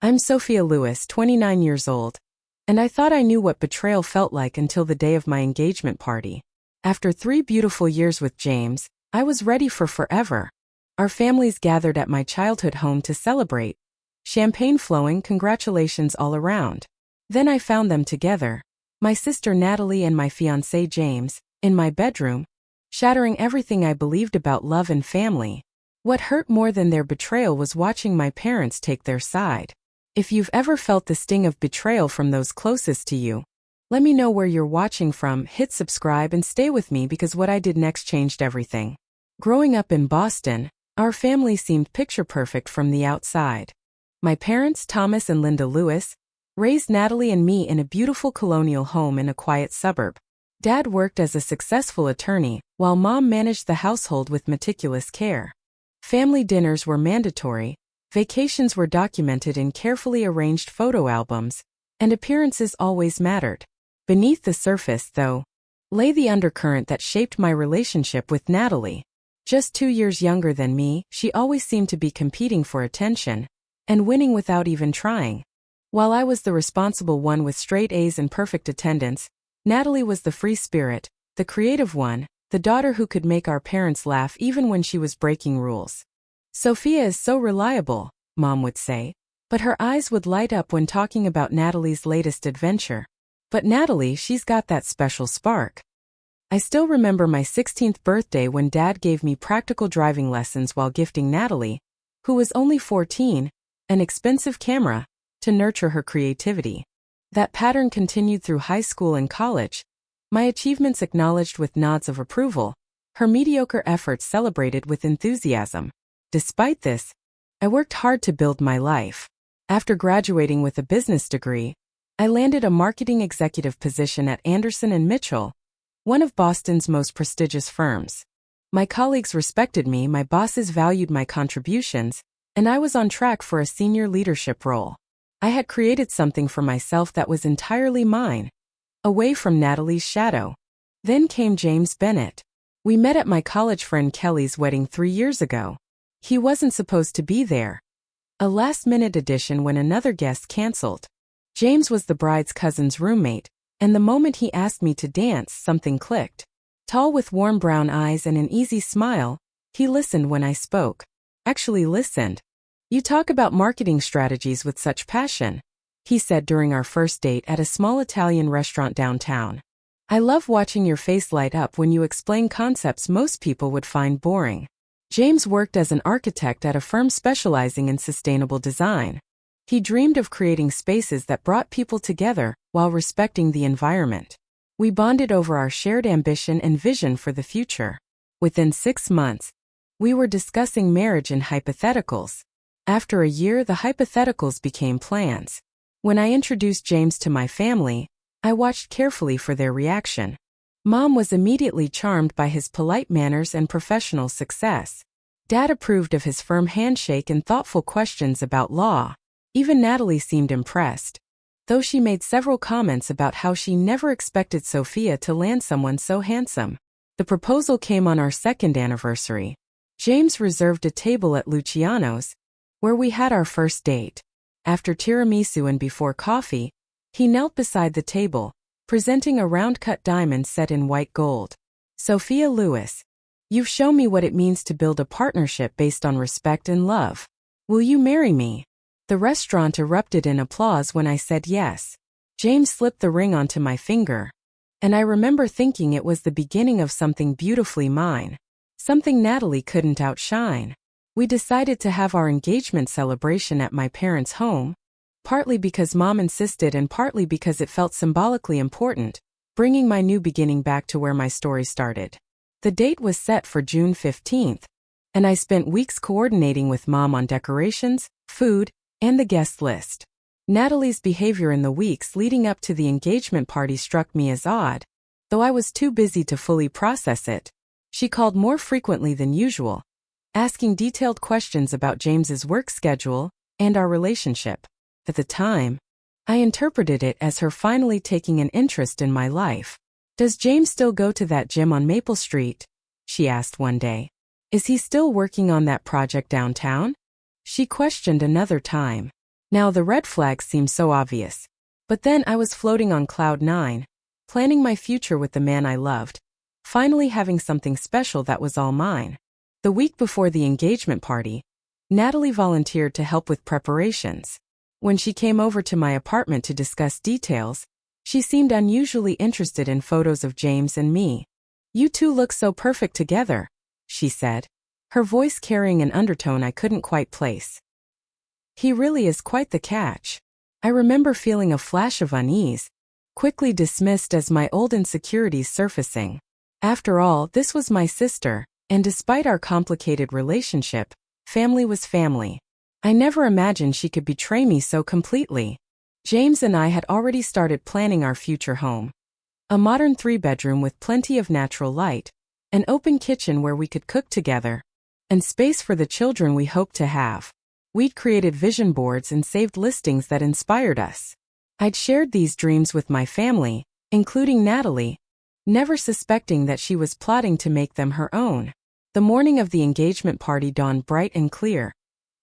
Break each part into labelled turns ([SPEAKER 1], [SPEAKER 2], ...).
[SPEAKER 1] I'm Sophia Lewis, 29 years old, and I thought I knew what betrayal felt like until the day of my engagement party. After 3 beautiful years with James, I was ready for forever. Our families gathered at my childhood home to celebrate. Champagne flowing, congratulations all around. Then I found them together, my sister Natalie and my fiancé James, in my bedroom, shattering everything I believed about love and family. What hurt more than their betrayal was watching my parents take their side. If you've ever felt the sting of betrayal from those closest to you, let me know where you're watching from, hit subscribe and stay with me because what I did next changed everything. Growing up in Boston, our family seemed picture perfect from the outside. My parents, Thomas and Linda Lewis, raised Natalie and me in a beautiful colonial home in a quiet suburb. Dad worked as a successful attorney, while Mom managed the household with meticulous care. Family dinners were mandatory, vacations were documented in carefully arranged photo albums, and appearances always mattered. Beneath the surface, though, lay the undercurrent that shaped my relationship with Natalie. Just 2 years younger than me, she always seemed to be competing for attention and winning without even trying. While I was the responsible one with straight A's and perfect attendance, Natalie was the free spirit, the creative one, the daughter who could make our parents laugh even when she was breaking rules. Sophia is so reliable, Mom would say, but her eyes would light up when talking about Natalie's latest adventure. But Natalie, she's got that special spark. I still remember my 16th birthday when Dad gave me practical driving lessons while gifting Natalie, who was only 14, an expensive camera to nurture her creativity. That pattern continued through high school and college, my achievements acknowledged with nods of approval, her mediocre efforts celebrated with enthusiasm. Despite this, I worked hard to build my life. After graduating with a business degree, I landed a marketing executive position at Anderson & Mitchell, one of Boston's most prestigious firms. My colleagues respected me, my bosses valued my contributions, and I was on track for a senior leadership role. I had created something for myself that was entirely mine, away from Natalie's shadow. Then came James Bennett. We met at my college friend Kelly's wedding 3 years ago. He wasn't supposed to be there. A last-minute addition when another guest canceled. James was the bride's cousin's roommate, and the moment he asked me to dance, something clicked. Tall with warm brown eyes and an easy smile, he listened when I spoke. Actually listened. "You talk about marketing strategies with such passion," he said during our first date at a small Italian restaurant downtown. "I love watching your face light up when you explain concepts most people would find boring." James worked as an architect at a firm specializing in sustainable design. He dreamed of creating spaces that brought people together while respecting the environment. We bonded over our shared ambition and vision for the future. Within 6 months, we were discussing marriage in hypotheticals. After a year, the hypotheticals became plans. When I introduced James to my family, I watched carefully for their reaction. Mom was immediately charmed by his polite manners and professional success. Dad approved of his firm handshake and thoughtful questions about law. Even Natalie seemed impressed, though she made several comments about how she never expected Sophia to land someone so handsome. The proposal came on our 2nd anniversary. James reserved a table at Luciano's, where we had our first date. After tiramisu and before coffee, he knelt beside the table, presenting a round-cut diamond set in white gold. "Sophia Lewis, you've shown me what it means to build a partnership based on respect and love. Will you marry me?" The restaurant erupted in applause when I said yes. James slipped the ring onto my finger, and I remember thinking it was the beginning of something beautifully mine, something Natalie couldn't outshine. We decided to have our engagement celebration at my parents' home, partly because Mom insisted and partly because it felt symbolically important, bringing my new beginning back to where my story started. The date was set for June 15th, and I spent weeks coordinating with Mom on decorations, food, and the guest list. Natalie's behavior in the weeks leading up to the engagement party struck me as odd, though I was too busy to fully process it. She called more frequently than usual, asking detailed questions about James's work schedule and our relationship. At the time, I interpreted it as her finally taking an interest in my life. "Does James still go to that gym on Maple Street?" she asked one day. "Is he still working on that project downtown?" She questioned another time. Now the red flags seemed so obvious. But then I was floating on cloud nine, planning my future with the man I loved, finally having something special that was all mine. The week before the engagement party, Natalie volunteered to help with preparations. When she came over to my apartment to discuss details, she seemed unusually interested in photos of James and me. "You two look so perfect together," she said, her voice carrying an undertone I couldn't quite place. "He really is quite the catch." I remember feeling a flash of unease, quickly dismissed as my old insecurities surfacing. After all, this was my sister, and despite our complicated relationship, family was family. I never imagined she could betray me so completely. James and I had already started planning our future home. A modern 3-bedroom with plenty of natural light, an open kitchen where we could cook together, and space for the children we hoped to have. We'd created vision boards and saved listings that inspired us. I'd shared these dreams with my family, including Natalie, never suspecting that she was plotting to make them her own. The morning of the engagement party dawned bright and clear,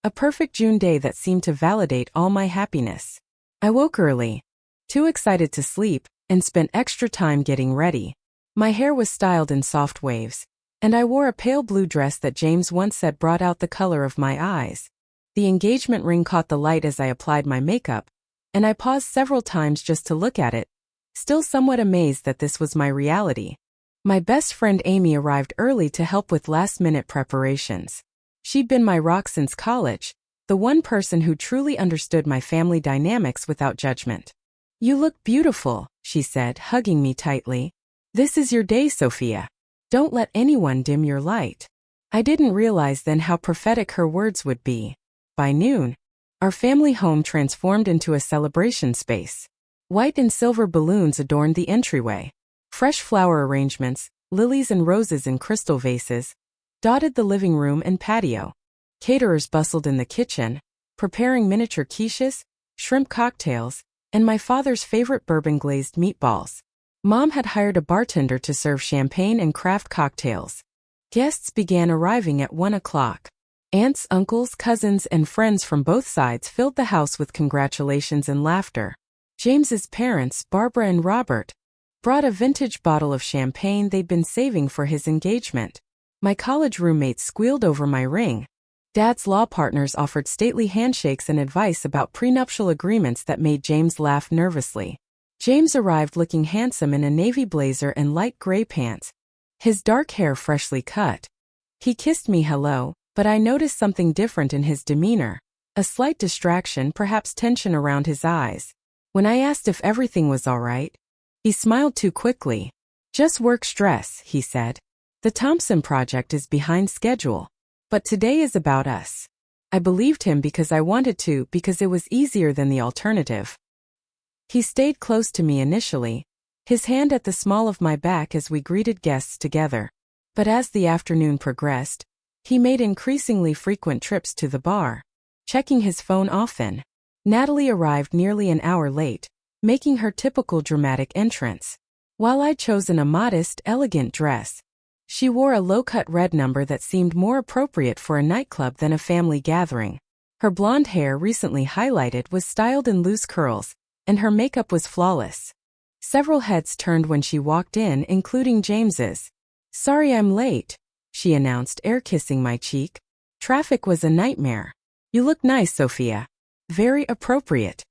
[SPEAKER 1] a perfect June day that seemed to validate all my happiness. I woke early, too excited to sleep, and spent extra time getting ready. My hair was styled in soft waves, and I wore a pale blue dress that James once said brought out the color of my eyes. The engagement ring caught the light as I applied my makeup, and I paused several times just to look at it, still somewhat amazed that this was my reality. My best friend Amy arrived early to help with last-minute preparations. She'd been my rock since college, the one person who truly understood my family dynamics without judgment. "You look beautiful," she said, hugging me tightly. "This is your day, Sophia. Don't let anyone dim your light." I didn't realize then how prophetic her words would be. By noon, our family home transformed into a celebration space. White and silver balloons adorned the entryway. Fresh flower arrangements, lilies and roses in crystal vases, dotted the living room and patio. Caterers bustled in the kitchen, preparing miniature quiches, shrimp cocktails, and my father's favorite bourbon-glazed meatballs. Mom had hired a bartender to serve champagne and craft cocktails. Guests began arriving at 1 o'clock. Aunts, uncles, cousins, and friends from both sides filled the house with congratulations and laughter. James's parents, Barbara and Robert, brought a vintage bottle of champagne they'd been saving for his engagement. My college roommates squealed over my ring. Dad's law partners offered stately handshakes and advice about prenuptial agreements that made James laugh nervously. James arrived looking handsome in a navy blazer and light gray pants, his dark hair freshly cut. He kissed me hello, but I noticed something different in his demeanor, a slight distraction, perhaps tension around his eyes. When I asked if everything was all right, he smiled too quickly. "Just work stress," he said. "The Thompson project is behind schedule. But today is about us." I believed him because I wanted to, because it was easier than the alternative. He stayed close to me initially, his hand at the small of my back as we greeted guests together. But as the afternoon progressed, he made increasingly frequent trips to the bar, checking his phone often. Natalie arrived nearly an hour late, making her typical dramatic entrance. While I'd chosen a modest, elegant dress, she wore a low-cut red number that seemed more appropriate for a nightclub than a family gathering. Her blonde hair, recently highlighted, was styled in loose curls, and her makeup was flawless. Several heads turned when she walked in, including James's. "Sorry I'm late," she announced, air-kissing my cheek. "Traffic was a nightmare." "You look nice, Sophia." "Very appropriate."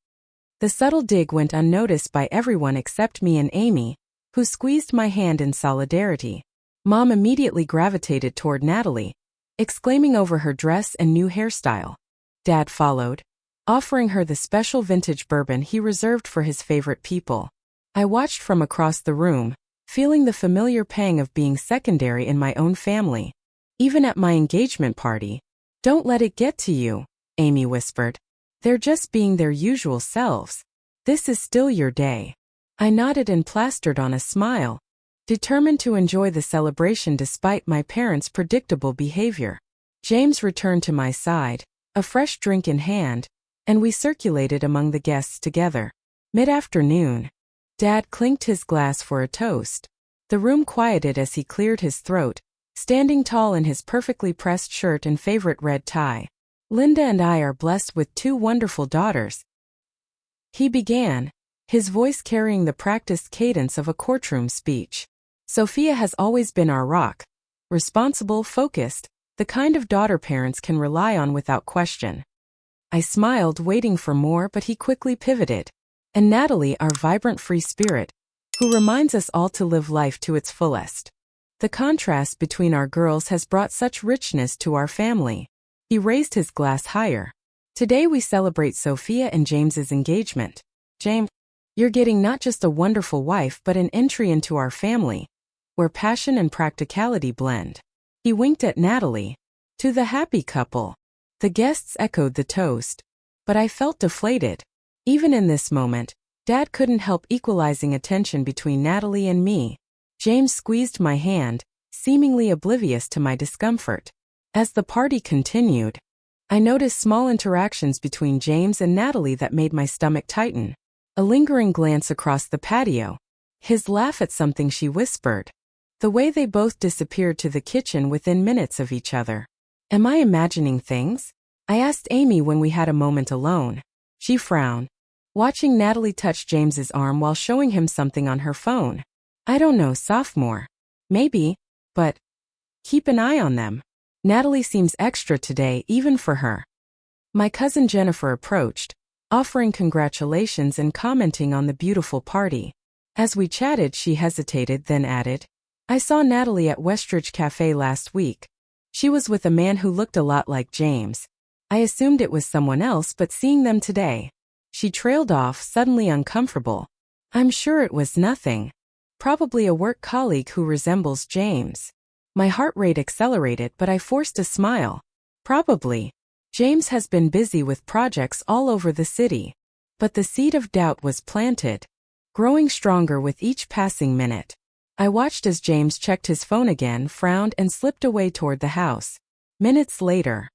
[SPEAKER 1] The subtle dig went unnoticed by everyone except me and Amy, who squeezed my hand in solidarity. Mom immediately gravitated toward Natalie, exclaiming over her dress and new hairstyle. Dad followed, offering her the special vintage bourbon he reserved for his favorite people. I watched from across the room, feeling the familiar pang of being secondary in my own family. Even at my engagement party. "Don't let it get to you," Amy whispered. "They're just being their usual selves. This is still your day." I nodded and plastered on a smile, determined to enjoy the celebration despite my parents' predictable behavior. James returned to my side, a fresh drink in hand, and we circulated among the guests together. Mid-afternoon, Dad clinked his glass for a toast. The room quieted as he cleared his throat, standing tall in his perfectly pressed shirt and favorite red tie. Linda and I are blessed with two wonderful daughters," he began, his voice carrying the practiced cadence of a courtroom speech. "Sophia has always been our rock. Responsible, focused, the kind of daughter parents can rely on without question." I smiled, waiting for more, but he quickly pivoted. "And Natalie, our vibrant free spirit, who reminds us all to live life to its fullest. The contrast between our girls has brought such richness to our family." He raised his glass higher. "Today we celebrate Sophia and James's engagement. James, you're getting not just a wonderful wife but an entry into our family, where passion and practicality blend." He winked at Natalie. "To the happy couple." The guests echoed the toast, but I felt deflated. Even in this moment, Dad couldn't help equalizing attention between Natalie and me. James squeezed my hand, seemingly oblivious to my discomfort. As the party continued, I noticed small interactions between James and Natalie that made my stomach tighten. A lingering glance across the patio, his laugh at something she whispered, the way they both disappeared to the kitchen within minutes of each other. Am I imagining things? I asked Amy when we had a moment alone. She frowned, watching Natalie touch James's arm while showing him something on her phone. I don't know, sophomore. Maybe, but keep an eye on them. Natalie seems extra today, even for her. My cousin Jennifer approached, offering congratulations and commenting on the beautiful party. As we chatted, she hesitated, then added, I saw Natalie at Westridge Cafe last week. She was with a man who looked a lot like James. I assumed it was someone else, but seeing them today. She trailed off, suddenly uncomfortable. I'm sure it was nothing. Probably a work colleague who resembles James. My heart rate accelerated, but I forced a smile. Probably. James has been busy with projects all over the city. But the seed of doubt was planted, growing stronger with each passing minute. I watched as James checked his phone again, frowned, and slipped away toward the house. Minutes later,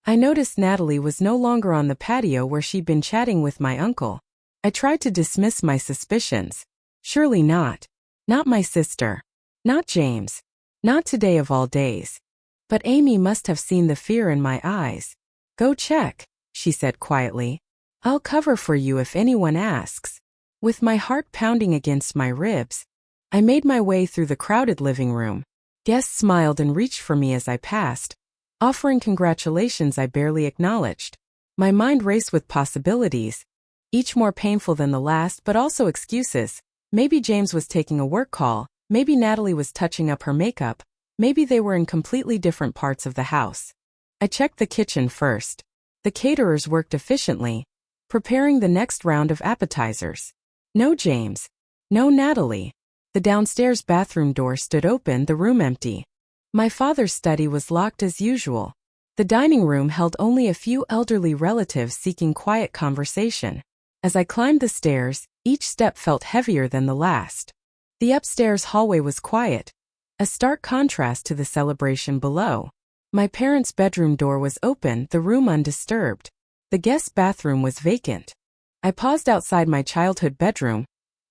[SPEAKER 1] I noticed Natalie was no longer on the patio where she'd been chatting with my uncle. I tried to dismiss my suspicions. Surely not. Not my sister. Not James. Not today of all days. But Amy must have seen the fear in my eyes. Go check, she said quietly. I'll cover for you if anyone asks. With my heart pounding against my ribs, I made my way through the crowded living room. Guests smiled and reached for me as I passed, offering congratulations I barely acknowledged. My mind raced with possibilities, each more painful than the last, but also excuses. Maybe James was taking a work call, maybe Natalie was touching up her makeup, maybe they were in completely different parts of the house. I checked the kitchen first. The caterers worked efficiently, preparing the next round of appetizers. No James. No Natalie. The downstairs bathroom door stood open, the room empty. My father's study was locked as usual. The dining room held only a few elderly relatives seeking quiet conversation. As I climbed the stairs, each step felt heavier than the last. The upstairs hallway was quiet, a stark contrast to the celebration below. My parents' bedroom door was open, the room undisturbed. The guest bathroom was vacant. I paused outside my childhood bedroom.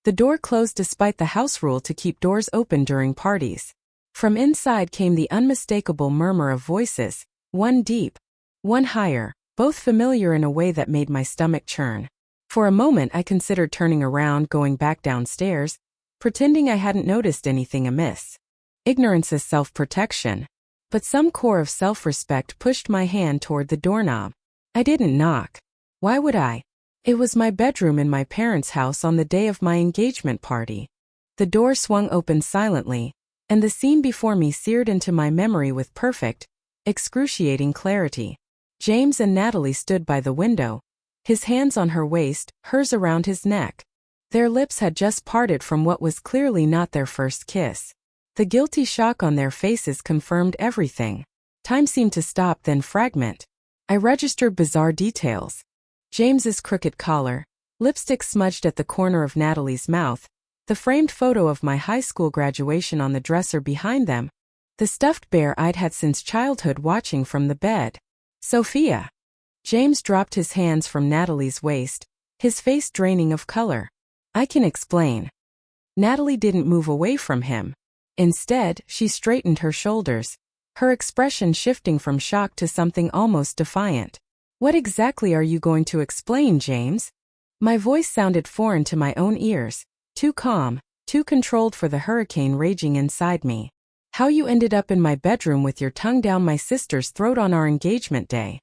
[SPEAKER 1] The door closed despite the house rule to keep doors open during parties. From inside came the unmistakable murmur of voices, one deep, one higher, both familiar in a way that made my stomach churn. For a moment I considered turning around, going back downstairs, pretending I hadn't noticed anything amiss. Ignorance is self-protection. But some core of self-respect pushed my hand toward the doorknob. I didn't knock. Why would I? It was my bedroom in my parents' house on the day of my engagement party. The door swung open silently, and the scene before me seared into my memory with perfect, excruciating clarity. James and Natalie stood by the window, his hands on her waist, hers around his neck. Their lips had just parted from what was clearly not their first kiss. The guilty shock on their faces confirmed everything. Time seemed to stop, then fragment. I registered bizarre details. James's crooked collar, lipstick smudged at the corner of Natalie's mouth, the framed photo of my high school graduation on the dresser behind them, the stuffed bear I'd had since childhood watching from the bed. Sophia. James dropped his hands from Natalie's waist, his face draining of color. I can explain. Natalie didn't move away from him. Instead, she straightened her shoulders, her expression shifting from shock to something almost defiant. What exactly are you going to explain, James? My voice sounded foreign to my own ears, too calm, too controlled for the hurricane raging inside me. How you ended up in my bedroom with your tongue down my sister's throat on our engagement day.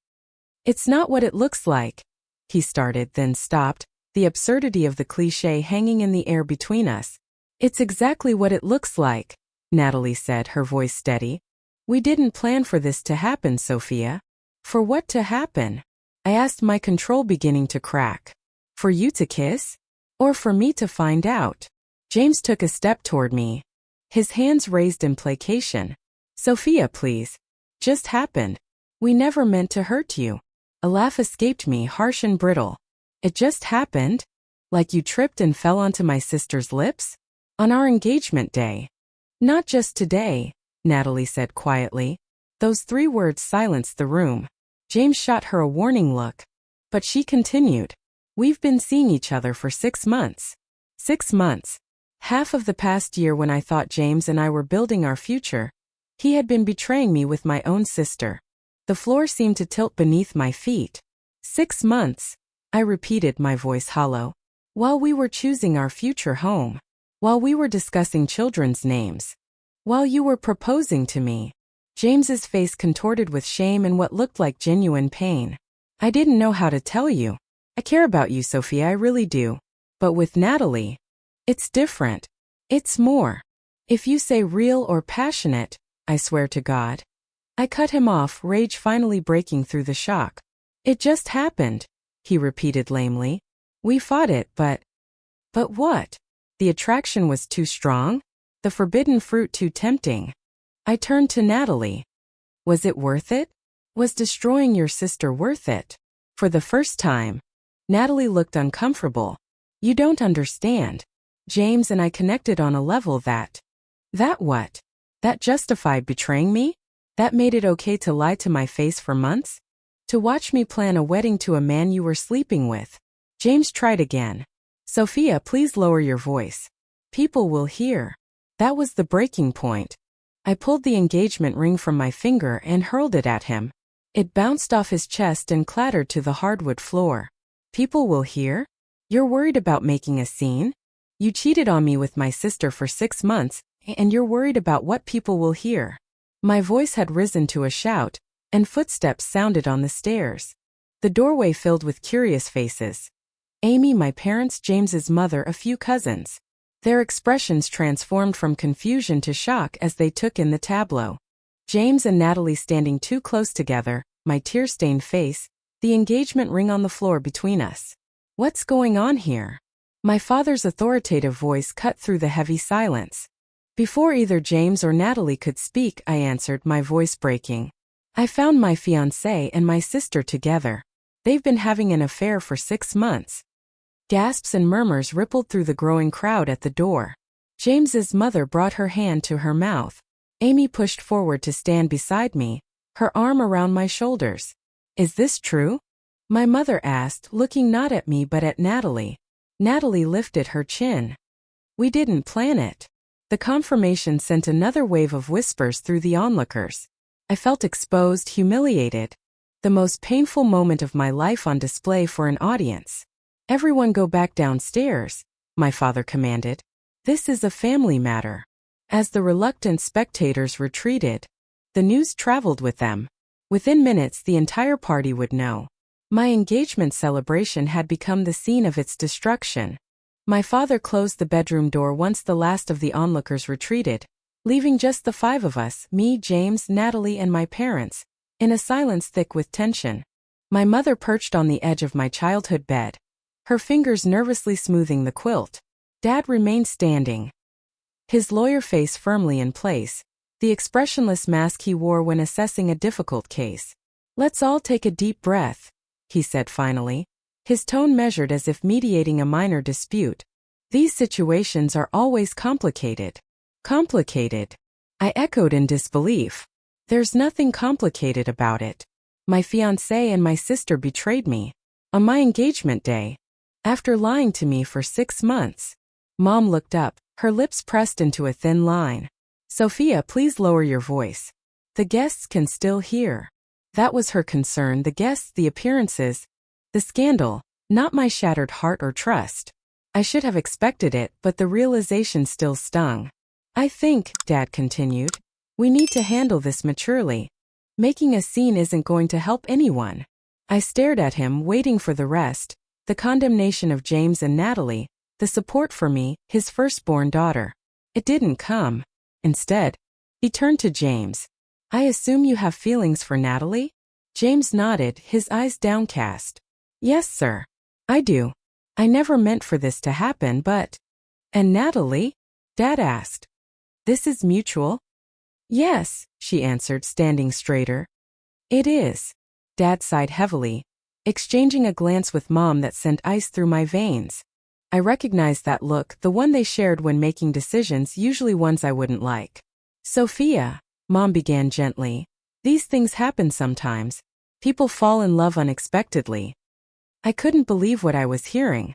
[SPEAKER 1] It's not what it looks like. He started, then stopped, the absurdity of the cliché hanging in the air between us. It's exactly what it looks like, Natalie said, her voice steady. We didn't plan for this to happen, Sophia. For what to happen? I asked, my control beginning to crack. For you to kiss? Or for me to find out? James took a step toward me, his hands raised in placation. Sophia, please. Just happened. We never meant to hurt you. A laugh escaped me, harsh and brittle. It just happened? Like you tripped and fell onto my sister's lips? On our engagement day. Not just today, Natalie said quietly. Those 3 words silenced the room. James shot her a warning look. But she continued. We've been seeing each other for 6 months. 6 months. Half of the past year when I thought James and I were building our future, he had been betraying me with my own sister. The floor seemed to tilt beneath my feet. 6 months, I repeated, my voice hollow. While we were choosing our future home. While we were discussing children's names. While you were proposing to me. James's face contorted with shame and what looked like genuine pain. I didn't know how to tell you. I care about you, Sophia, I really do. But with Natalie, it's different. It's more. If you say real or passionate, I swear to God. I cut him off, rage finally breaking through the shock. It just happened, he repeated lamely. We fought it, but what? The attraction was too strong? The forbidden fruit too tempting? I turned to Natalie. Was it worth it? Was destroying your sister worth it? For the first time, Natalie looked uncomfortable. You don't understand. James and I connected on a level that what? That justified betraying me? That made it okay to lie to my face for months? To watch me plan a wedding to a man you were sleeping with? James tried again. Sophia, please lower your voice. People will hear. That was the breaking point. I pulled the engagement ring from my finger and hurled it at him. It bounced off his chest and clattered to the hardwood floor. People will hear? You're worried about making a scene? You cheated on me with my sister for 6 months, and you're worried about what people will hear. My voice had risen to a shout, and footsteps sounded on the stairs. The doorway filled with curious faces. Amy, my parents, James's mother, a few cousins. Their expressions transformed from confusion to shock as they took in the tableau. James and Natalie standing too close together, my tear-stained face, the engagement ring on the floor between us. What's going on here? My father's authoritative voice cut through the heavy silence. Before either James or Natalie could speak, I answered, my voice breaking. I found my fiancé and my sister together. They've been having an affair for 6 months. Gasps and murmurs rippled through the growing crowd at the door. James's mother brought her hand to her mouth. Amy pushed forward to stand beside me, her arm around my shoulders. Is this true? My mother asked, looking not at me but at Natalie. Natalie lifted her chin. We didn't plan it. The confirmation sent another wave of whispers through the onlookers. I felt exposed, humiliated. The most painful moment of my life on display for an audience. Everyone go back downstairs, my father commanded. This is a family matter. As the reluctant spectators retreated, the news traveled with them. Within minutes, the entire party would know. My engagement celebration had become the scene of its destruction. My father closed the bedroom door once the last of the onlookers retreated, leaving just the 5 of us, me, James, Natalie, and my parents, in a silence thick with tension. My mother perched on the edge of my childhood bed, her fingers nervously smoothing the quilt. Dad remained standing, his lawyer face firmly in place, the expressionless mask he wore when assessing a difficult case. Let's all take a deep breath, he said finally, his tone measured as if mediating a minor dispute. These situations are always complicated. Complicated? I echoed in disbelief. There's nothing complicated about it. My fiancé and my sister betrayed me. On my engagement day. After lying to me for 6 months. Mom looked up, her lips pressed into a thin line. Sophia, please lower your voice. The guests can still hear. That was her concern, the guests, the appearances, the scandal, not my shattered heart or trust. I should have expected it, but the realization still stung. I think, Dad continued, we need to handle this maturely. Making a scene isn't going to help anyone. I stared at him, waiting for the rest, the condemnation of James and Natalie, the support for me, his firstborn daughter. It didn't come. Instead, he turned to James. I assume you have feelings for Natalie? James nodded, his eyes downcast. Yes, sir. I do. I never meant for this to happen, but… And Natalie? Dad asked. This is mutual? Yes, she answered, standing straighter. It is. Dad sighed heavily, exchanging a glance with Mom that sent ice through my veins. I recognized that look, the one they shared when making decisions, usually ones I wouldn't like. Sophia, Mom began gently, these things happen sometimes. People fall in love unexpectedly. I couldn't believe what I was hearing.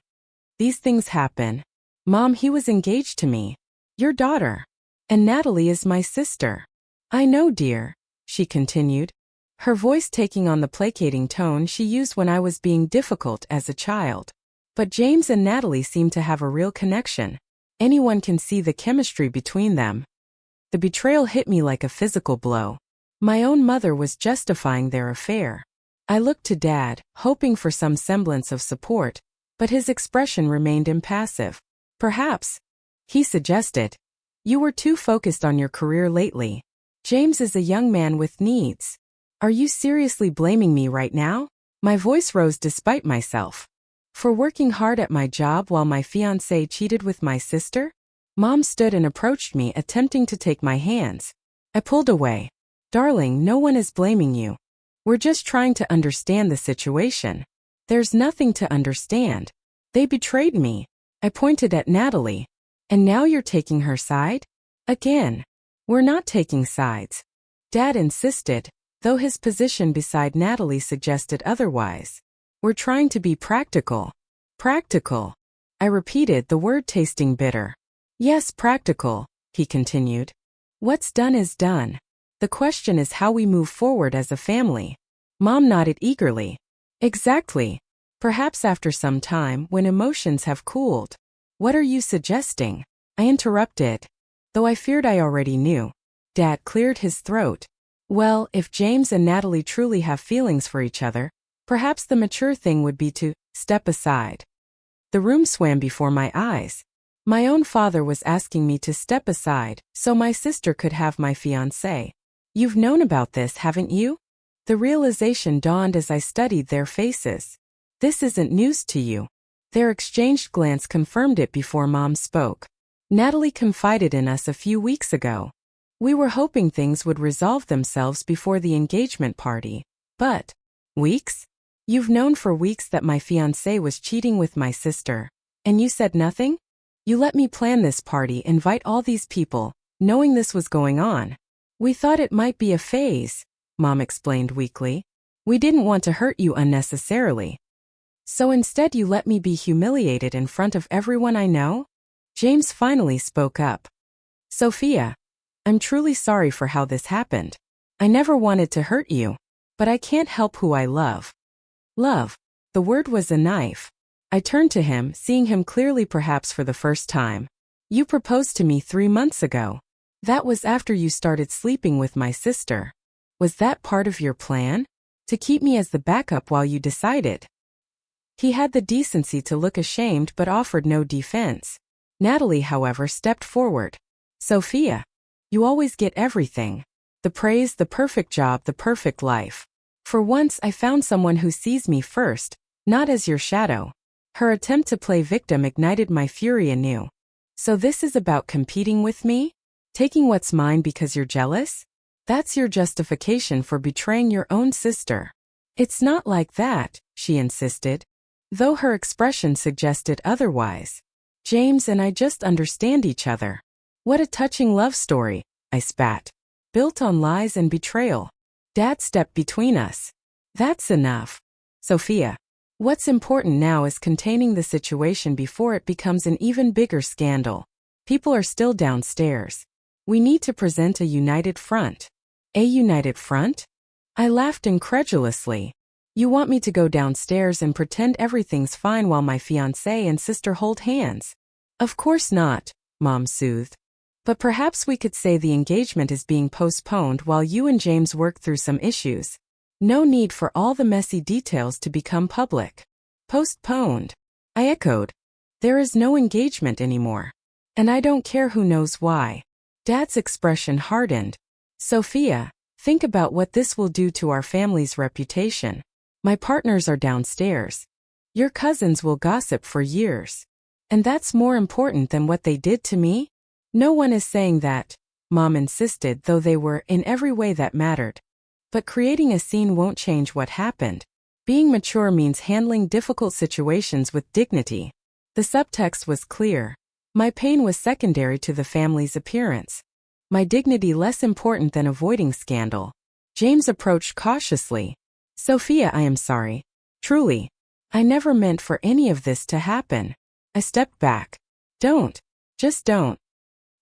[SPEAKER 1] These things happen. Mom, he was engaged to me. Your daughter. And Natalie is my sister. I know, dear, she continued, her voice taking on the placating tone she used when I was being difficult as a child. But James and Natalie seem to have a real connection. Anyone can see the chemistry between them. The betrayal hit me like a physical blow. My own mother was justifying their affair. I looked to Dad, hoping for some semblance of support, but his expression remained impassive. Perhaps, he suggested, you were too focused on your career lately. James is a young man with needs. Are you seriously blaming me right now? My voice rose despite myself. For working hard at my job while my fiancé cheated with my sister? Mom stood and approached me, attempting to take my hands. I pulled away. Darling, no one is blaming you. We're just trying to understand the situation. There's nothing to understand. They betrayed me. I pointed at Natalie. And now you're taking her side? Again. We're not taking sides. Dad insisted, though his position beside Natalie suggested otherwise. We're trying to be practical. Practical. I repeated, the word tasting bitter. Yes, practical, he continued. What's done is done. The question is how we move forward as a family. Mom nodded eagerly. Exactly. Perhaps after some time, when emotions have cooled. What are you suggesting? I interrupted, though I feared I already knew. Dad cleared his throat. Well, if James and Natalie truly have feelings for each other, perhaps the mature thing would be to step aside. The room swam before my eyes. My own father was asking me to step aside so my sister could have my fiancé. You've known about this, haven't you? The realization dawned as I studied their faces. This isn't news to you. Their exchanged glance confirmed it before Mom spoke. Natalie confided in us a few weeks ago. We were hoping things would resolve themselves before the engagement party. But, weeks? You've known for weeks that my fiancé was cheating with my sister. And you said nothing? You let me plan this party, invite all these people, knowing this was going on. We thought it might be a phase, Mom explained weakly. We didn't want to hurt you unnecessarily. So instead you let me be humiliated in front of everyone I know? James finally spoke up. Sophia, I'm truly sorry for how this happened. I never wanted to hurt you, but I can't help who I love. Love. The word was a knife. I turned to him, seeing him clearly perhaps for the first time. You proposed to me 3 months ago. That was after you started sleeping with my sister. Was that part of your plan? To keep me as the backup while you decided? He had the decency to look ashamed but offered no defense. Natalie, however, stepped forward. Sophia, you always get everything. The praise, the perfect job, the perfect life. For once I found someone who sees me first, not as your shadow. Her attempt to play victim ignited my fury anew. So this is about competing with me? Taking what's mine because you're jealous? That's your justification for betraying your own sister. It's not like that, she insisted, though her expression suggested otherwise. James and I just understand each other. What a touching love story, I spat. Built on lies and betrayal. Dad stepped between us. That's enough. Sophia, what's important now is containing the situation before it becomes an even bigger scandal. People are still downstairs. We need to present a united front. A united front? I laughed incredulously. You want me to go downstairs and pretend everything's fine while my fiancé and sister hold hands? Of course not, Mom soothed. But perhaps we could say the engagement is being postponed while you and James work through some issues. No need for all the messy details to become public. Postponed, I echoed. There is no engagement anymore. And I don't care who knows why. Dad's expression hardened. Sophia, think about what this will do to our family's reputation. My partners are downstairs. Your cousins will gossip for years. And that's more important than what they did to me? No one is saying that, Mom insisted, though they were in every way that mattered. But creating a scene won't change what happened. Being mature means handling difficult situations with dignity. The subtext was clear. My pain was secondary to the family's appearance. My dignity less important than avoiding scandal. James approached cautiously. Sophia, I am sorry. Truly. I never meant for any of this to happen. I stepped back. Don't. Just don't.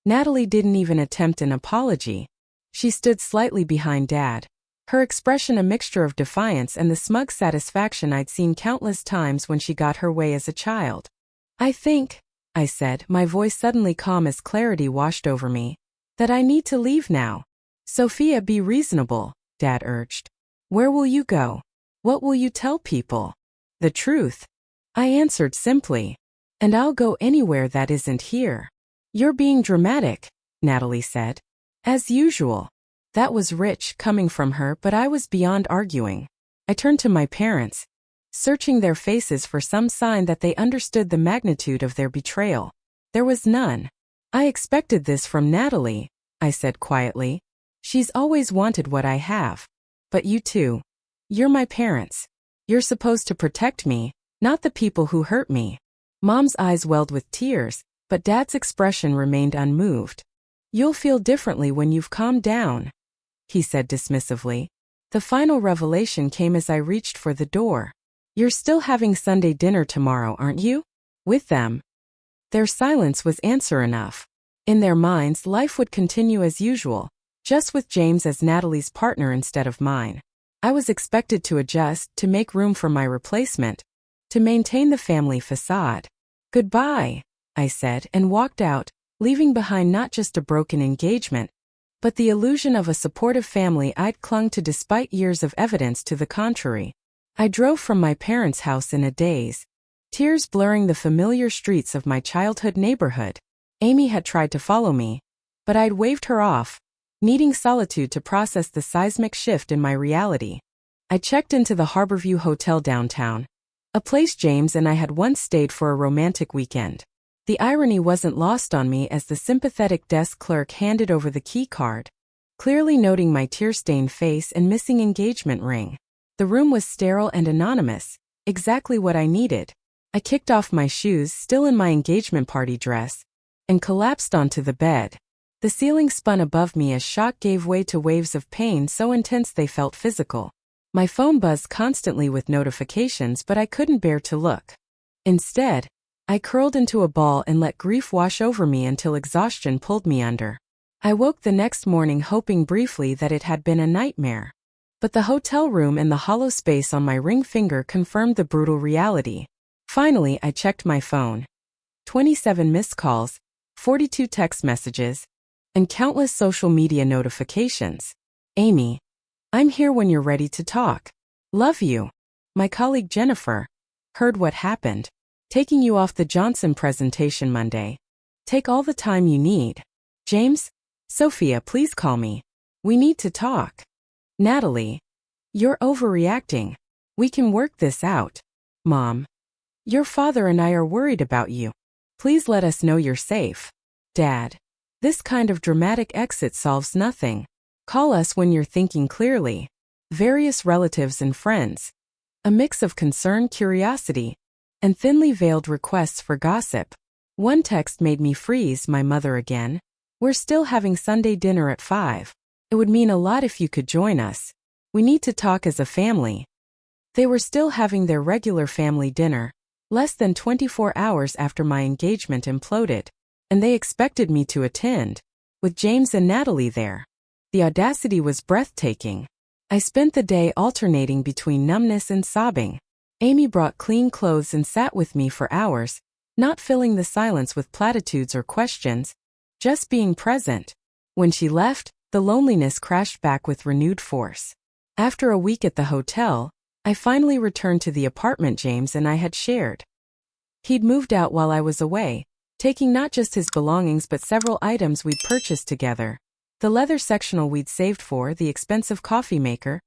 [SPEAKER 1] Natalie didn't even attempt an apology. She stood slightly behind Dad. Her expression a mixture of defiance and the smug satisfaction I'd seen countless times when she got her way as a child. I think, I said, my voice suddenly calm as clarity washed over me, that I need to leave now. Sophia, be reasonable, Dad urged. Where will you go? What will you tell people? The truth. I answered simply. And I'll go anywhere that isn't here. You're being dramatic, Natalie said. As usual. That was rich coming from her, but I was beyond arguing. I turned to my parents, searching their faces for some sign that they understood the magnitude of their betrayal. There was none. I expected this from Natalie, I said quietly. She's always wanted what I have. But you too. You're my parents. You're supposed to protect me, not the people who hurt me. Mom's eyes welled with tears, but Dad's expression remained unmoved. You'll feel differently when you've calmed down, he said dismissively. The final revelation came as I reached for the door. You're still having Sunday dinner tomorrow, aren't you? With them. Their silence was answer enough. In their minds, life would continue as usual, just with James as Natalie's partner instead of mine. I was expected to adjust, to make room for my replacement, to maintain the family facade. Goodbye, I said, and walked out, leaving behind not just a broken engagement, but the illusion of a supportive family I'd clung to despite years of evidence to the contrary. I drove from my parents' house in a daze, tears blurring the familiar streets of my childhood neighborhood. Amy had tried to follow me, but I'd waved her off, needing solitude to process the seismic shift in my reality. I checked into the Harborview Hotel downtown, a place James and I had once stayed for a romantic weekend. The irony wasn't lost on me as the sympathetic desk clerk handed over the key card, clearly noting my tear-stained face and missing engagement ring. The room was sterile and anonymous, exactly what I needed. I kicked off my shoes, still in my engagement party dress, and collapsed onto the bed. The ceiling spun above me as shock gave way to waves of pain so intense they felt physical. My phone buzzed constantly with notifications, but I couldn't bear to look. Instead, I curled into a ball and let grief wash over me until exhaustion pulled me under. I woke the next morning hoping briefly that it had been a nightmare. But the hotel room and the hollow space on my ring finger confirmed the brutal reality. Finally, I checked my phone. 27 missed calls, 42 text messages, and countless social media notifications. Amy, I'm here when you're ready to talk. Love you. My colleague Jennifer. Heard what happened. Taking you off the Johnson presentation Monday. Take all the time you need. James? Sophia, please call me. We need to talk. Natalie. You're overreacting. We can work this out. Mom. Your father and I are worried about you. Please let us know you're safe. Dad. This kind of dramatic exit solves nothing. Call us when you're thinking clearly. Various relatives and friends. A mix of concern, curiosity, and thinly veiled requests for gossip. One text made me freeze. My mother again. We're still having Sunday dinner at 5. It would mean a lot if you could join us. We need to talk as a family. They were still having their regular family dinner, less than 24 hours after my engagement imploded, and they expected me to attend, with James and Natalie there. The audacity was breathtaking. I spent the day alternating between numbness and sobbing. Amy brought clean clothes and sat with me for hours, not filling the silence with platitudes or questions, just being present. When she left, the loneliness crashed back with renewed force. After a week at the hotel, I finally returned to the apartment James and I had shared. He'd moved out while I was away, taking not just his belongings but several items we'd purchased together. The leather sectional we'd saved for, the expensive coffee maker,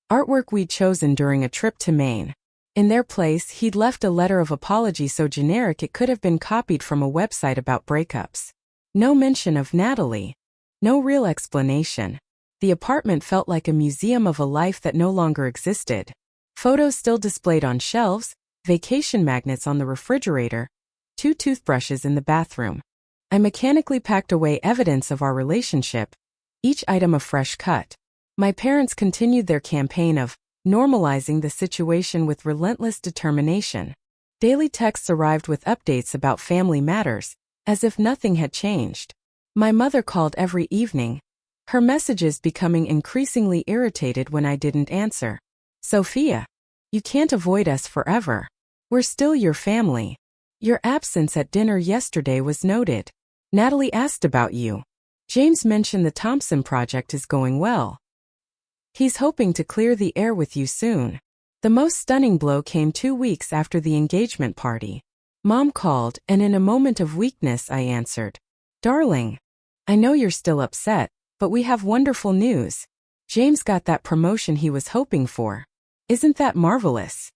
[SPEAKER 1] artwork we'd chosen during a trip to Maine. In their place, he'd left a letter of apology so generic it could have been copied from a website about breakups. No mention of Natalie. No real explanation. The apartment felt like a museum of a life that no longer existed. Photos still displayed on shelves, vacation magnets on the refrigerator, 2 toothbrushes in the bathroom. I mechanically packed away evidence of our relationship, each item a fresh cut. My parents continued their campaign of normalizing the situation with relentless determination. Daily texts arrived with updates about family matters, as if nothing had changed. My mother called every evening, her messages becoming increasingly irritated when I didn't answer. Sophia, you can't avoid us forever. We're still your family. Your absence at dinner yesterday was noted. Natalie asked about you. James mentioned the Thompson project is going well. He's hoping to clear the air with you soon. The most stunning blow came 2 weeks after the engagement party. Mom called, and in a moment of weakness I answered. Darling, I know you're still upset, but we have wonderful news. James got that promotion he was hoping for. Isn't that marvelous?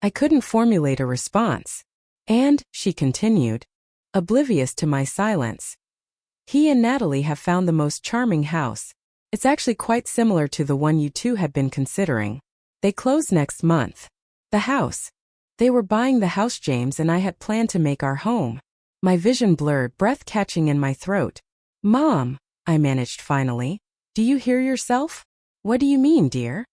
[SPEAKER 1] I couldn't formulate a response. And, she continued, oblivious to my silence. He and Natalie have found the most charming house. It's actually quite similar to the one you two had been considering. They close next month. The house. They were buying the house James and I had planned to make our home. My vision blurred, breath catching in my throat. Mom, I managed finally. Do you hear yourself? What do you mean, dear?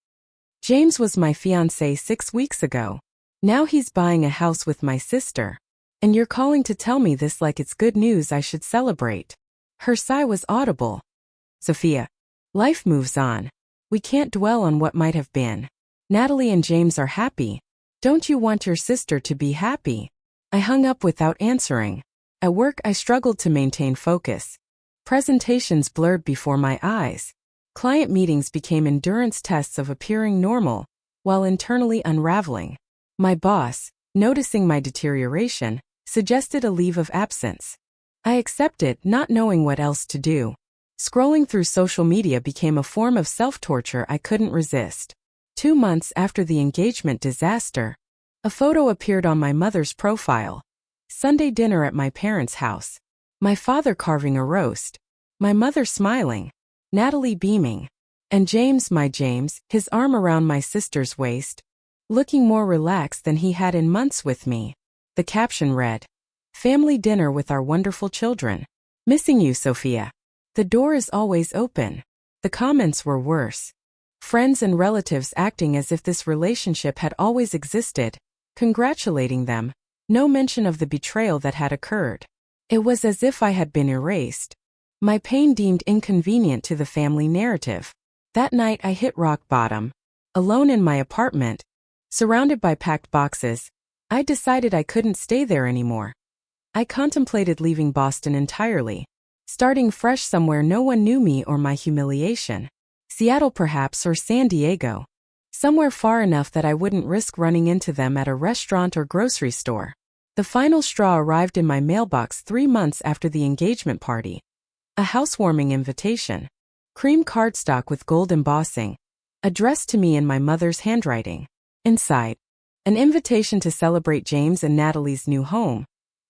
[SPEAKER 1] James was my fiancé 6 weeks ago. Now he's buying a house with my sister. And you're calling to tell me this like it's good news I should celebrate. Her sigh was audible. Sophia, life moves on. We can't dwell on what might have been. Natalie and James are happy. Don't you want your sister to be happy? I hung up without answering. At work I struggled to maintain focus. Presentations blurred before my eyes. Client meetings became endurance tests of appearing normal, while internally unraveling. My boss, noticing my deterioration, suggested a leave of absence. I accepted, not knowing what else to do. Scrolling through social media became a form of self-torture I couldn't resist. 2 months after the engagement disaster, a photo appeared on my mother's profile. Sunday dinner at my parents' house. My father carving a roast. My mother smiling. Natalie beaming. And James, my James, his arm around my sister's waist, looking more relaxed than he had in months with me. The caption read, "Family dinner with our wonderful children. Missing you, Sophia. The door is always open." The comments were worse. Friends and relatives acting as if this relationship had always existed, congratulating them. No mention of the betrayal that had occurred. It was as if I had been erased. My pain deemed inconvenient to the family narrative. That night I hit rock bottom. Alone in my apartment, surrounded by packed boxes, I decided I couldn't stay there anymore. I contemplated leaving Boston entirely, starting fresh somewhere no one knew me or my humiliation. Seattle perhaps, or San Diego. Somewhere far enough that I wouldn't risk running into them at a restaurant or grocery store. The final straw arrived in my mailbox 3 months after the engagement party. A housewarming invitation. Cream cardstock with gold embossing. Addressed to me in my mother's handwriting. Inside, an invitation to celebrate James and Natalie's new home.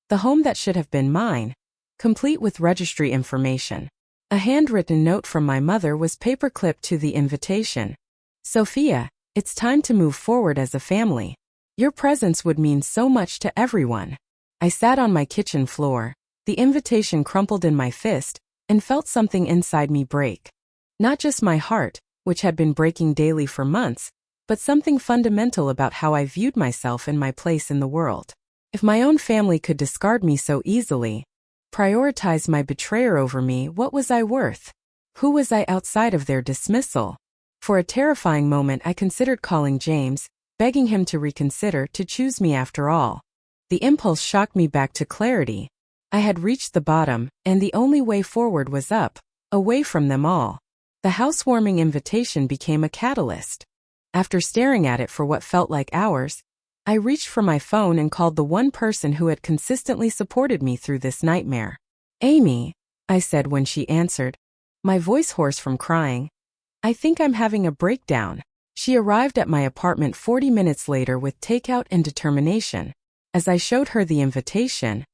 [SPEAKER 1] The home that should have been mine. Complete with registry information. A handwritten note from my mother was paperclipped to the invitation. Sophia, it's time to move forward as a family. Your presence would mean so much to everyone. I sat on my kitchen floor, the invitation crumpled in my fist, and felt something inside me break. Not just my heart, which had been breaking daily for months, but something fundamental about how I viewed myself and my place in the world. If my own family could discard me so easily, prioritize my betrayer over me, what was I worth? Who was I outside of their dismissal? For a terrifying moment I considered calling James, begging him to reconsider, to choose me after all. The impulse shocked me back to clarity. I had reached the bottom, and the only way forward was up, away from them all. The housewarming invitation became a catalyst. After staring at it for what felt like hours, I reached for my phone and called the one person who had consistently supported me through this nightmare. "Amy," I said when she answered, my voice hoarse from crying. "I think I'm having a breakdown." She arrived at my apartment 40 minutes later with takeout and determination. As I showed her the invitation,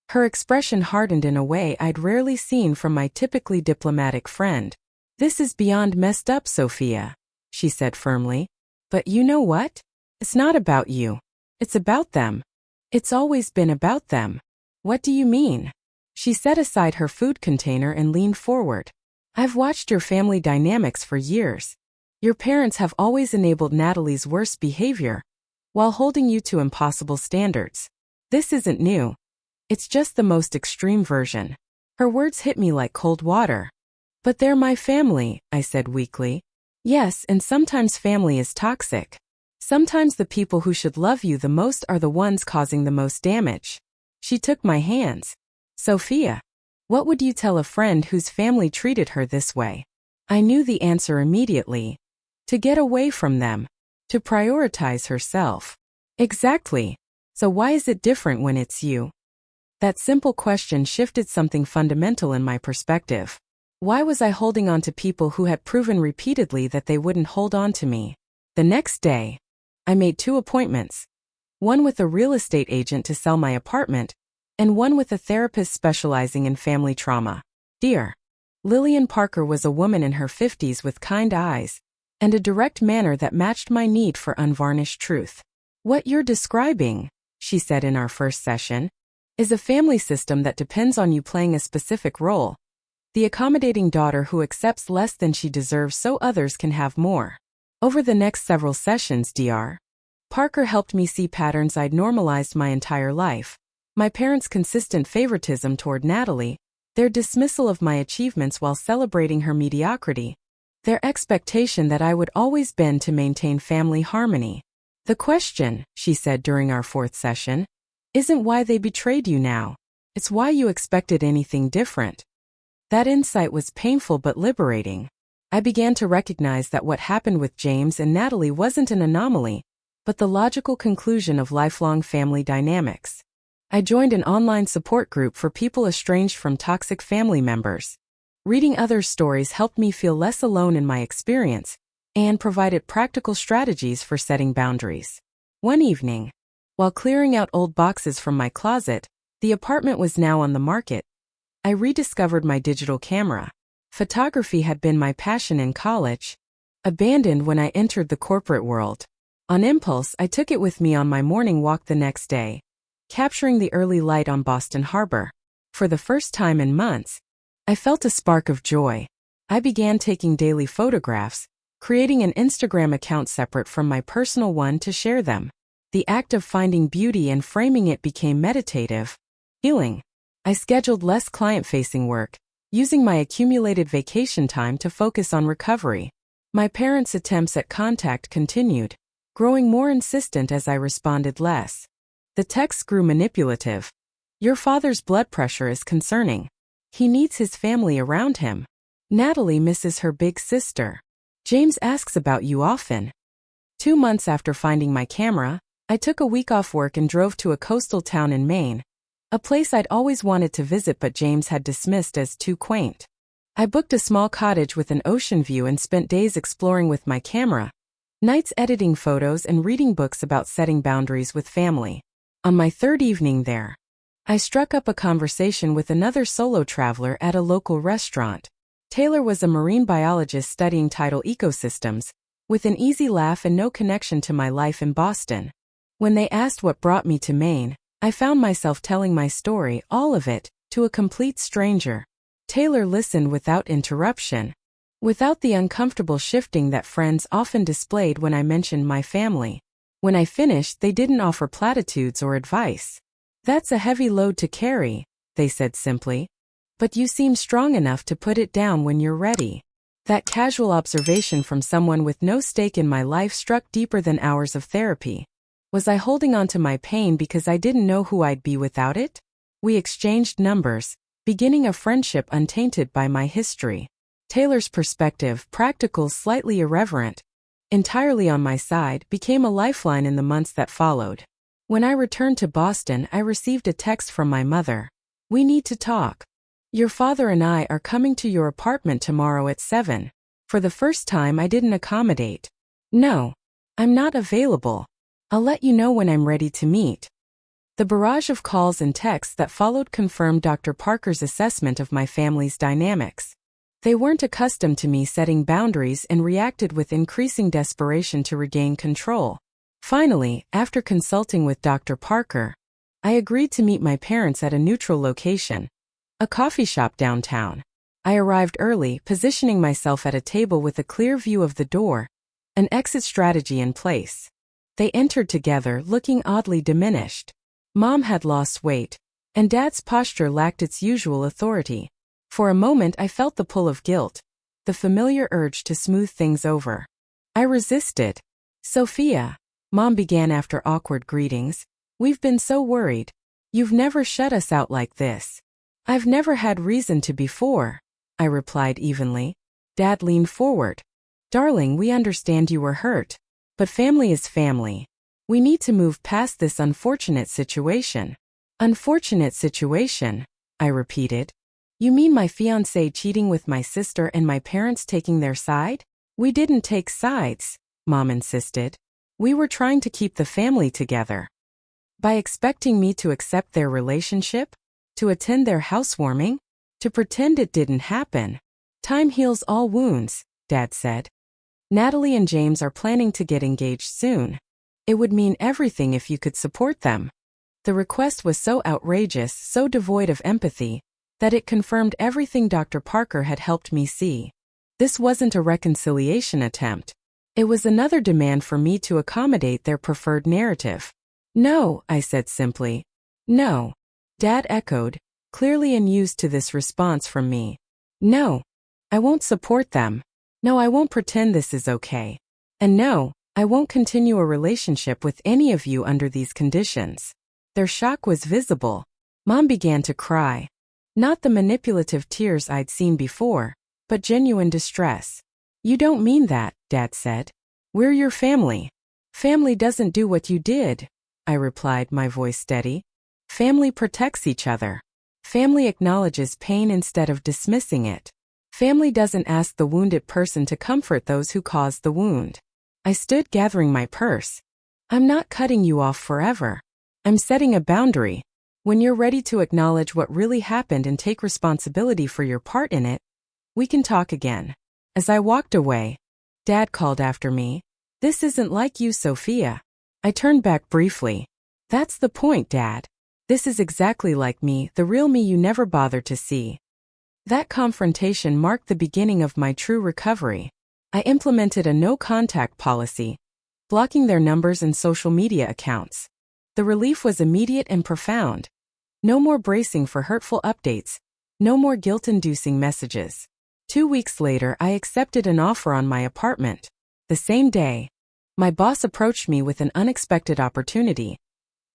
[SPEAKER 1] her expression hardened in a way I'd rarely seen from my typically diplomatic friend. "This is beyond messed up, Sophia," she said firmly. "But you know what? It's not about you. It's about them. It's always been about them." "What do you mean?" She set aside her food container and leaned forward. "I've watched your family dynamics for years. Your parents have always enabled Natalie's worst behavior, while holding you to impossible standards. This isn't new. It's just the most extreme version." Her words hit me like cold water. "But they're my family," I said weakly. "Yes, and sometimes family is toxic. Sometimes the people who should love you the most are the ones causing the most damage." She took my hands. "Sophia, what would you tell a friend whose family treated her this way?" I knew the answer immediately. To get away from them. To prioritize herself. Exactly. So why is it different when it's you? That simple question shifted something fundamental in my perspective. Why was I holding on to people who had proven repeatedly that they wouldn't hold on to me? The next day, I made 2 appointments. One with a real estate agent to sell my apartment, and one with a therapist specializing in family trauma. Dear Lillian Parker was a woman in her 50s with kind eyes and a direct manner that matched my need for unvarnished truth. "What you're describing," she said in our first session, "is a family system that depends on you playing a specific role. The accommodating daughter who accepts less than she deserves so others can have more." Over the next several sessions, Dr. Parker helped me see patterns I'd normalized my entire life. My parents' consistent favoritism toward Natalie, their dismissal of my achievements while celebrating her mediocrity, their expectation that I would always bend to maintain family harmony. "The question," she said during our 4th session, "isn't why they betrayed you now. It's why you expected anything different." That insight was painful but liberating. I began to recognize that what happened with James and Natalie wasn't an anomaly, but the logical conclusion of lifelong family dynamics. I joined an online support group for people estranged from toxic family members. Reading others' stories helped me feel less alone in my experience and provided practical strategies for setting boundaries. One evening, while clearing out old boxes from my closet, the apartment was now on the market. I rediscovered my digital camera. Photography had been my passion in college, abandoned when I entered the corporate world. On impulse, I took it with me on my morning walk the next day, capturing the early light on Boston Harbor. For the first time in months, I felt a spark of joy. I began taking daily photographs, creating an Instagram account separate from my personal one to share them. The act of finding beauty and framing it became meditative, healing. I scheduled less client-facing work, using my accumulated vacation time to focus on recovery. My parents' attempts at contact continued, growing more insistent as I responded less. The texts grew manipulative. "Your father's blood pressure is concerning. He needs his family around him. Natalie misses her big sister. James asks about you often." 2 months after finding my camera, I took a week off work and drove to a coastal town in Maine, a place I'd always wanted to visit but James had dismissed as too quaint. I booked a small cottage with an ocean view and spent days exploring with my camera, nights editing photos and reading books about setting boundaries with family. On my 3rd evening there, I struck up a conversation with another solo traveler at a local restaurant. Taylor was a marine biologist studying tidal ecosystems, with an easy laugh and no connection to my life in Boston. When they asked what brought me to Maine, I found myself telling my story, all of it, to a complete stranger. Taylor listened without interruption, without the uncomfortable shifting that friends often displayed when I mentioned my family. When I finished, they didn't offer platitudes or advice. "That's a heavy load to carry," they said simply. "But you seem strong enough to put it down when you're ready." That casual observation from someone with no stake in my life struck deeper than hours of therapy. Was I holding on to my pain because I didn't know who I'd be without it? We exchanged numbers, beginning a friendship untainted by my history. Taylor's perspective, practical, slightly irreverent, entirely on my side, became a lifeline in the months that followed. When I returned to Boston, I received a text from my mother. "We need to talk. Your father and I are coming to your apartment tomorrow at 7. For the first time, I didn't accommodate. "No, I'm not available. I'll let you know when I'm ready to meet." The barrage of calls and texts that followed confirmed Dr. Parker's assessment of my family's dynamics. They weren't accustomed to me setting boundaries and reacted with increasing desperation to regain control. Finally, after consulting with Dr. Parker, I agreed to meet my parents at a neutral location, a coffee shop downtown. I arrived early, positioning myself at a table with a clear view of the door, an exit strategy in place. They entered together, looking oddly diminished. Mom had lost weight, and Dad's posture lacked its usual authority. For a moment I felt the pull of guilt, the familiar urge to smooth things over. I resisted. "Sophia," Mom began after awkward greetings, "we've been so worried. You've never shut us out like this." "I've never had reason to before," I replied evenly. Dad leaned forward. "Darling, we understand you were hurt. But family is family. We need to move past this unfortunate situation." "Unfortunate situation," I repeated. "You mean my fiancé cheating with my sister and my parents taking their side?" "We didn't take sides," Mom insisted. "We were trying to keep the family together." "By expecting me to accept their relationship? To attend their housewarming? To pretend it didn't happen?" "Time heals all wounds," Dad said. "Natalie and James are planning to get engaged soon. It would mean everything if you could support them." The request was so outrageous, so devoid of empathy, that it confirmed everything Dr. Parker had helped me see. This wasn't a reconciliation attempt. It was another demand for me to accommodate their preferred narrative. "No," I said simply. "No." Dad echoed, clearly unused to this response from me. "No, I won't support them. No, I won't pretend this is okay. And no, I won't continue a relationship with any of you under these conditions." Their shock was visible. Mom began to cry. Not the manipulative tears I'd seen before, but genuine distress. "You don't mean that," Dad said. "We're your family." "Family doesn't do what you did," I replied, my voice steady. "Family protects each other. Family acknowledges pain instead of dismissing it. Family doesn't ask the wounded person to comfort those who caused the wound." I stood, gathering my purse. "I'm not cutting you off forever. I'm setting a boundary. When you're ready to acknowledge what really happened and take responsibility for your part in it, we can talk again." As I walked away, Dad called after me, "This isn't like you, Sophia." I turned back briefly. "That's the point, Dad. This is exactly like me, the real me you never bothered to see." That confrontation marked the beginning of my true recovery. I implemented a no-contact policy, blocking their numbers and social media accounts. The relief was immediate and profound. No more bracing for hurtful updates. No more guilt-inducing messages. 2 weeks later, I accepted an offer on my apartment. The same day, my boss approached me with an unexpected opportunity.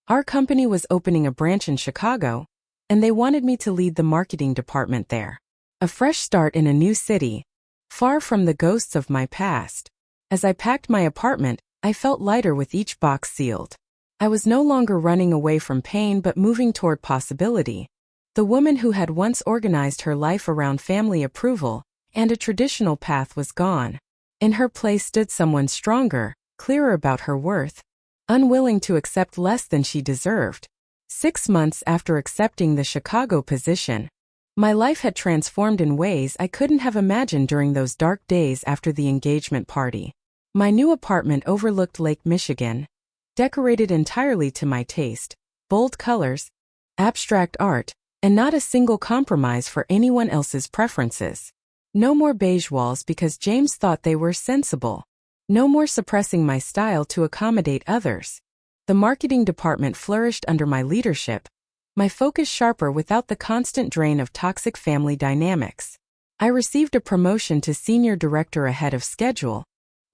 [SPEAKER 1] Our company was opening a branch in Chicago, and they wanted me to lead the marketing department there. A fresh start in a new city, far from the ghosts of my past. As I packed my apartment, I felt lighter with each box sealed. I was no longer running away from pain but moving toward possibility. The woman who had once organized her life around family approval and a traditional path was gone. In her place stood someone stronger, clearer about her worth, unwilling to accept less than she deserved. 6 months after accepting the Chicago position, my life had transformed in ways I couldn't have imagined during those dark days after the engagement party. My new apartment overlooked Lake Michigan, decorated entirely to my taste, bold colors, abstract art, and not a single compromise for anyone else's preferences. No more beige walls because James thought they were sensible. No more suppressing my style to accommodate others. The marketing department flourished under my leadership, my focus sharper without the constant drain of toxic family dynamics. I received a promotion to senior director ahead of schedule,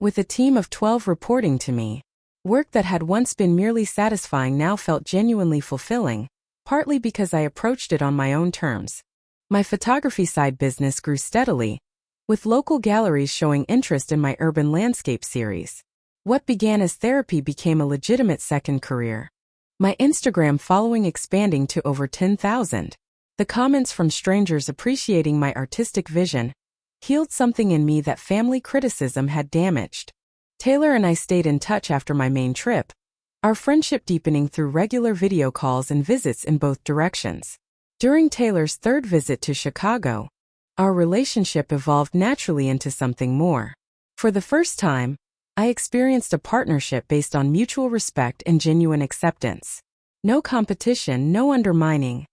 [SPEAKER 1] with a team of 12 reporting to me. Work that had once been merely satisfying now felt genuinely fulfilling, partly because I approached it on my own terms. My photography side business grew steadily, with local galleries showing interest in my urban landscape series. What began as therapy became a legitimate second career. My Instagram following expanding to over 10,000. The comments from strangers appreciating my artistic vision healed something in me that family criticism had damaged. Taylor and I stayed in touch after my main trip, our friendship deepening through regular video calls and visits in both directions. During Taylor's third visit to Chicago, our relationship evolved naturally into something more. For the first time, I experienced a partnership based on mutual respect and genuine acceptance. No competition, no undermining.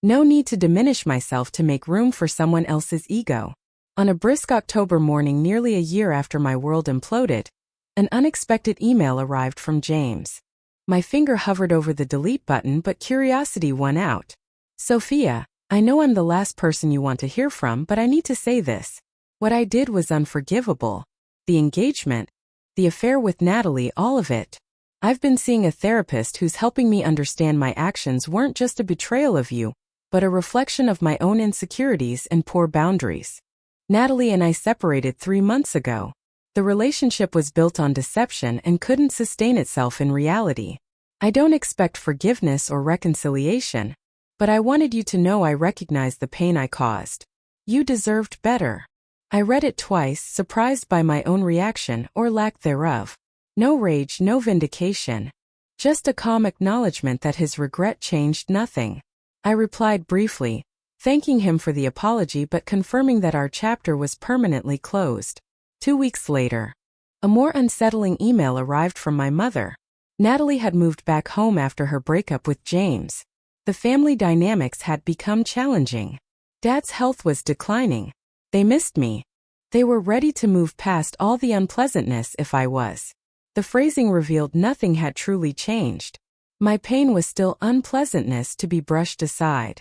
[SPEAKER 1] No need to diminish myself to make room for someone else's ego. On a brisk October morning nearly a year after my world imploded, an unexpected email arrived from James. My finger hovered over the delete button, but curiosity won out. Sophia, I know I'm the last person you want to hear from, but I need to say this. What I did was unforgivable. The engagement, the affair with Natalie, all of it. I've been seeing a therapist who's helping me understand my actions weren't just a betrayal of you, but a reflection of my own insecurities and poor boundaries. Natalie and I separated 3 months ago. The relationship was built on deception and couldn't sustain itself in reality. I don't expect forgiveness or reconciliation, but I wanted you to know I recognize the pain I caused. You deserved better. I read it twice, surprised by my own reaction or lack thereof. No rage, no vindication. Just a calm acknowledgement that his regret changed nothing. I replied briefly, thanking him for the apology but confirming that our chapter was permanently closed. 2 weeks later, a more unsettling email arrived from my mother. Natalie had moved back home after her breakup with James. The family dynamics had become challenging. Dad's health was declining. They missed me. They were ready to move past all the unpleasantness if I was. The phrasing revealed nothing had truly changed. My pain was still unpleasantness to be brushed aside.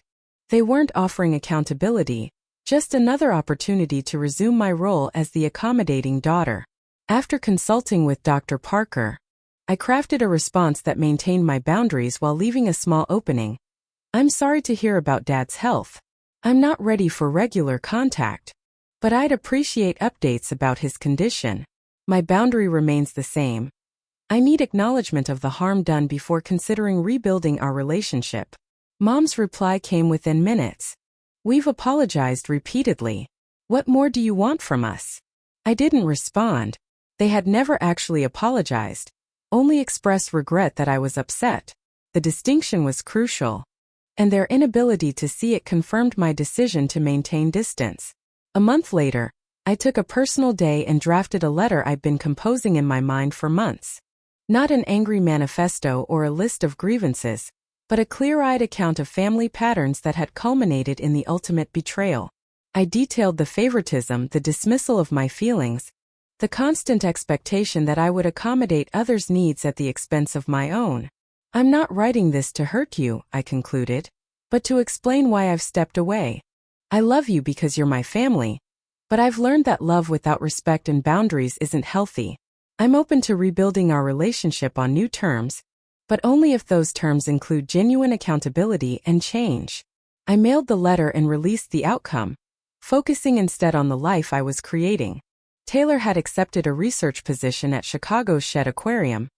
[SPEAKER 1] They weren't offering accountability, just another opportunity to resume my role as the accommodating daughter. After consulting with Dr. Parker, I crafted a response that maintained my boundaries while leaving a small opening. I'm sorry to hear about Dad's health. I'm not ready for regular contact, but I'd appreciate updates about his condition. My boundary remains the same. I need acknowledgement of the harm done before considering rebuilding our relationship. Mom's reply came within minutes. We've apologized repeatedly. What more do you want from us? I didn't respond. They had never actually apologized, only expressed regret that I was upset. The distinction was crucial, and their inability to see it confirmed my decision to maintain distance. A month later, I took a personal day and drafted a letter I'd been composing in my mind for months. Not an angry manifesto or a list of grievances, but a clear-eyed account of family patterns that had culminated in the ultimate betrayal. I detailed the favoritism, the dismissal of my feelings, the constant expectation that I would accommodate others' needs at the expense of my own. I'm not writing this to hurt you, I concluded, but to explain why I've stepped away. I love you because you're my family, but I've learned that love without respect and boundaries isn't healthy. I'm open to rebuilding our relationship on new terms, but only if those terms include genuine accountability and change. I mailed the letter and released the outcome, focusing instead on the life I was creating. Taylor had accepted a research position at Chicago's Shed Aquarium,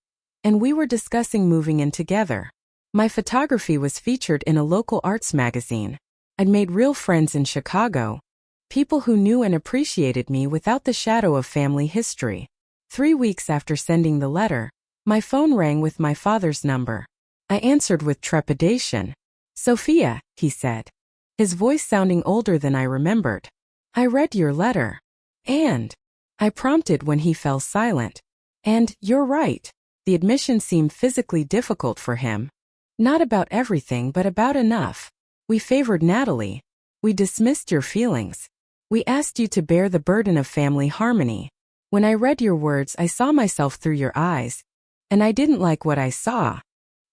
[SPEAKER 1] and we were discussing moving in together. My photography was featured in a local arts magazine. I'd made real friends in Chicago, people who knew and appreciated me without the shadow of family history. 3 weeks after sending the letter, my phone rang with my father's number. I answered with trepidation. Sophia, he said, his voice sounding older than I remembered. I read your letter. And I prompted when he fell silent. And you're right. The admission seemed physically difficult for him. Not about everything, but about enough. We favored Natalie. We dismissed your feelings. We asked you to bear the burden of family harmony. When I read your words, I saw myself through your eyes, and I didn't like what I saw.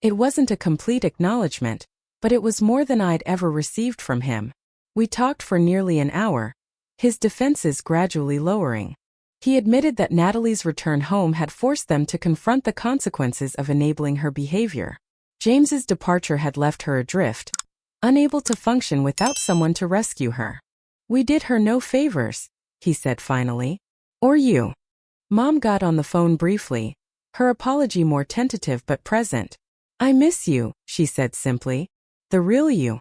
[SPEAKER 1] It wasn't a complete acknowledgement, but it was more than I'd ever received from him. We talked for nearly an hour, his defenses gradually lowering. He admitted that Natalie's return home had forced them to confront the consequences of enabling her behavior. James's departure had left her adrift, unable to function without someone to rescue her. "We did her no favors," he said finally. "Or you." Mom got on the phone briefly, her apology more tentative but present. "I miss you," she said simply. "The real you.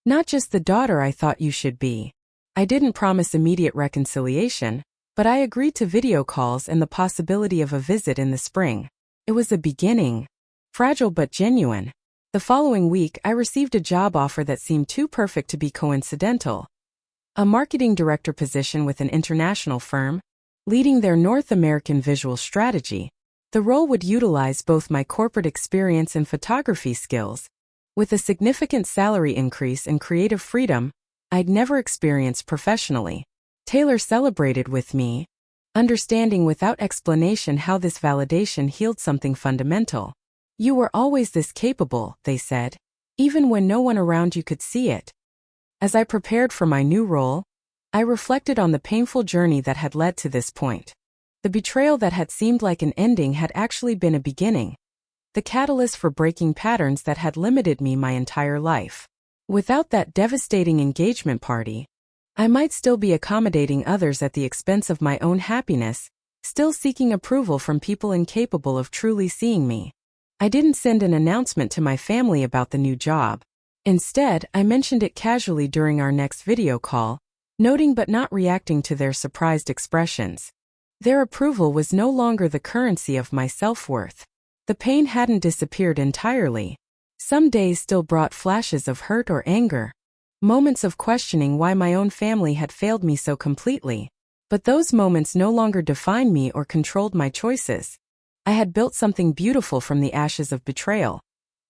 [SPEAKER 1] Not just the daughter I thought you should be." I didn't promise immediate reconciliation, but I agreed to video calls and the possibility of a visit in the spring. It was a beginning. Fragile but genuine. The following week, I received a job offer that seemed too perfect to be coincidental. A marketing director position with an international firm, leading their North American visual strategy. The role would utilize both my corporate experience and photography skills, with a significant salary increase and creative freedom I'd never experienced professionally. Taylor celebrated with me, understanding without explanation how this validation healed something fundamental. "You were always this capable," they said, "even when no one around you could see it." As I prepared for my new role, I reflected on the painful journey that had led to this point. The betrayal that had seemed like an ending had actually been a beginning. The catalyst for breaking patterns that had limited me my entire life. Without that devastating engagement party, I might still be accommodating others at the expense of my own happiness, still seeking approval from people incapable of truly seeing me. I didn't send an announcement to my family about the new job. Instead, I mentioned it casually during our next video call, noting but not reacting to their surprised expressions. Their approval was no longer the currency of my self-worth. The pain hadn't disappeared entirely. Some days still brought flashes of hurt or anger, moments of questioning why my own family had failed me so completely. But those moments no longer defined me or controlled my choices. I had built something beautiful from the ashes of betrayal.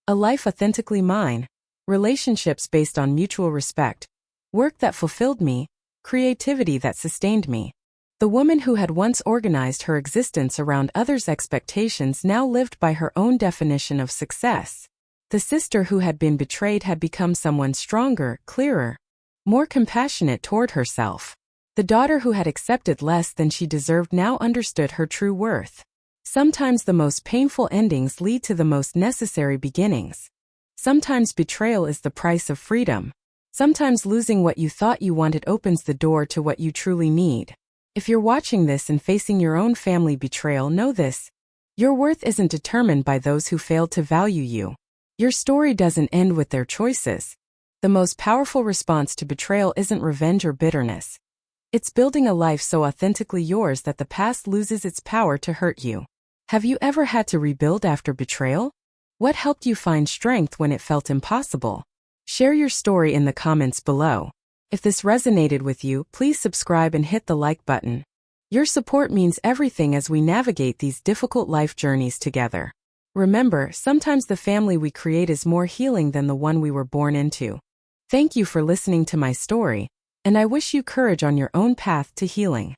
[SPEAKER 1] A life authentically mine, relationships based on mutual respect, work that fulfilled me, creativity that sustained me. The woman who had once organized her existence around others' expectations now lived by her own definition of success. The sister who had been betrayed had become someone stronger, clearer, more compassionate toward herself. The daughter who had accepted less than she deserved now understood her true worth. Sometimes the most painful endings lead to the most necessary beginnings. Sometimes betrayal is the price of freedom. Sometimes losing what you thought you wanted opens the door to what you truly need. If you're watching this and facing your own family betrayal, know this: your worth isn't determined by those who failed to value you. Your story doesn't end with their choices. The most powerful response to betrayal isn't revenge or bitterness. It's building a life so authentically yours that the past loses its power to hurt you. Have you ever had to rebuild after betrayal? What helped you find strength when it felt impossible? Share your story in the comments below. If this resonated with you, please subscribe and hit the like button. Your support means everything as we navigate these difficult life journeys together. Remember, sometimes the family we create is more healing than the one we were born into. Thank you for listening to my story, and I wish you courage on your own path to healing.